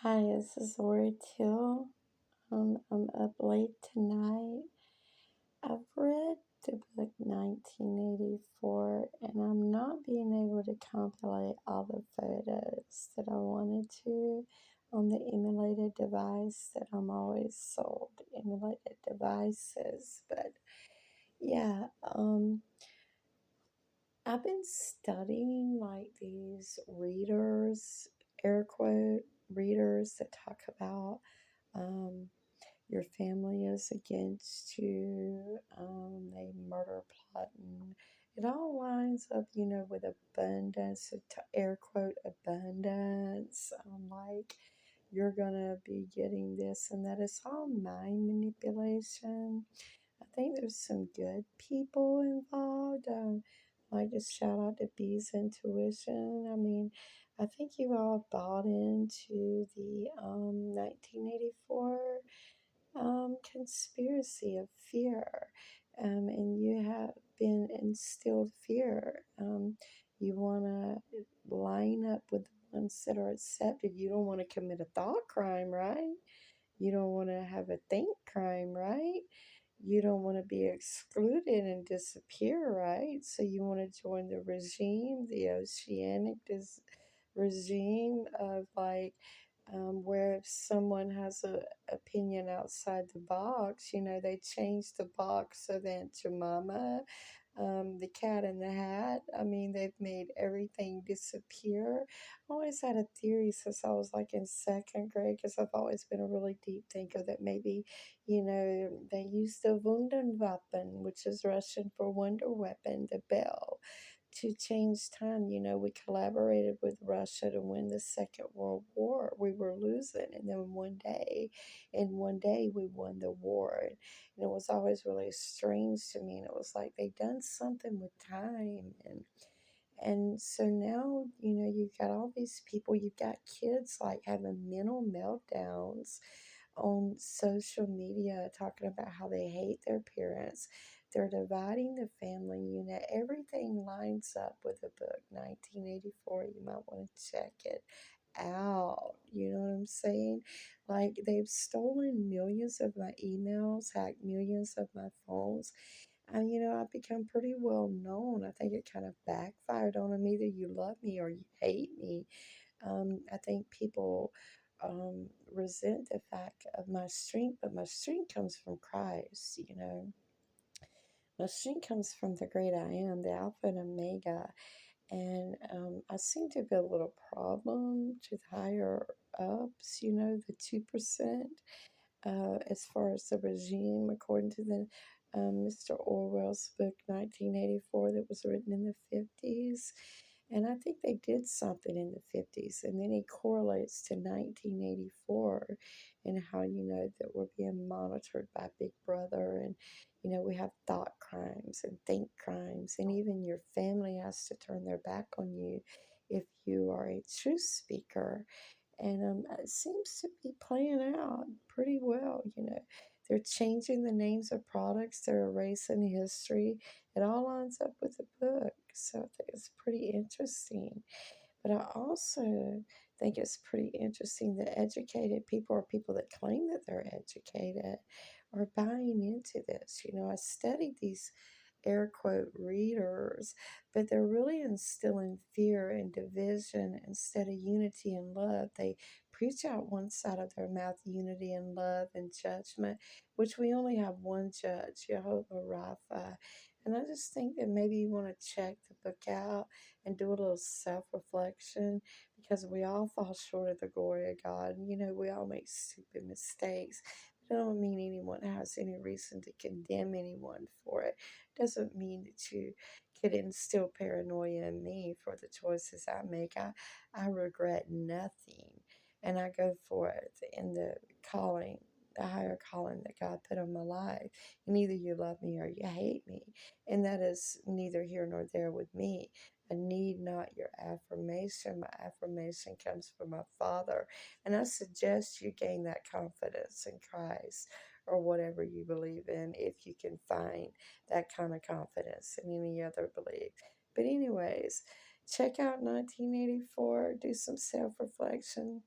Hi, this is Lori Till. I'm up late tonight. I've read the book 1984 and I'm not being able to compilate all the photos that I wanted to on the emulated device that I'm always sold emulated devices. But yeah, I've been studying like these readers, air quote readers that talk about um, your family is against you, they murder plot, and it all lines up, with abundance, air quote abundance, like you're gonna be getting this and that. It's all mind manipulation. I think there's some good people involved. Like to shout out to Bees Intuition. I mean, I think you all bought into the 1984 conspiracy of fear, and you have been instilled fear. You want to line up with the ones that are accepted. You don't want to commit a thought crime, right? You don't want to have a think crime, right? You don't want to be excluded and disappear, right? So you want to join the regime, the oceanic regime of like where if someone has a opinion outside the box, they change the box so that Jemima, the cat in the hat, I mean, they've made everything disappear. I always had a theory since I was like in second grade, because I've always been a really deep thinker, that maybe, they used the Wunderwaffen, which is Russian for wonder weapon, the bell, to change time. We collaborated with Russia to win the Second World War. We were losing, and then in one day, we won the war. And it was always really strange to me. And it was like they'd done something with time. And so now, you've got all these people, you've got kids like having mental meltdowns on social media talking about how they hate their parents. They're dividing the family unit. Everything lines up with the book 1984. You might want to check it out. You know what I'm saying? Like they've stolen millions of my emails, hacked millions of my phones. And I've become pretty well known. I think it kind of backfired on them. Either you love me or you hate me. I think people resent the fact of my strength, but my strength comes from Christ. My strength comes from the great I am, the Alpha and Omega. And I seem to be a little problem to the higher ups, the 2%, as far as the regime, according to the Mr. Orwell's book 1984 that was written in the 50s. And I think they did something in the 50s. And then he correlates to 1984 and how, that we're being monitored by Big Brother. And, we have thought crimes and think crimes. And even your family has to turn their back on you if you are a truth speaker. And it seems to be playing out pretty well. They're changing the names of products, they're erasing history. It all lines up with the book. So I think it's pretty interesting. But I also think it's pretty interesting that educated people, or people that claim that they're educated, are buying into this. I studied these air quote readers, but they're really instilling fear and division instead of unity and love. They preach out one side of their mouth, unity and love and judgment, which we only have one judge, Jehovah Rapha. And I just think that maybe you want to check the book out and do a little self reflection, because we all fall short of the glory of God. And, we all make stupid mistakes. But I don't mean anyone has any reason to condemn anyone for it. Doesn't mean that you could instill paranoia in me for the choices I make. I regret nothing, and I go for it in the calling, the higher calling that God put on my life. And either you love me or you hate me, and that is neither here nor there with me. I need not your affirmation. My affirmation comes from my Father. And I suggest you gain that confidence in Christ, or whatever you believe in, if you can find that kind of confidence in any other belief. But, anyways, check out 1984, do some self reflection.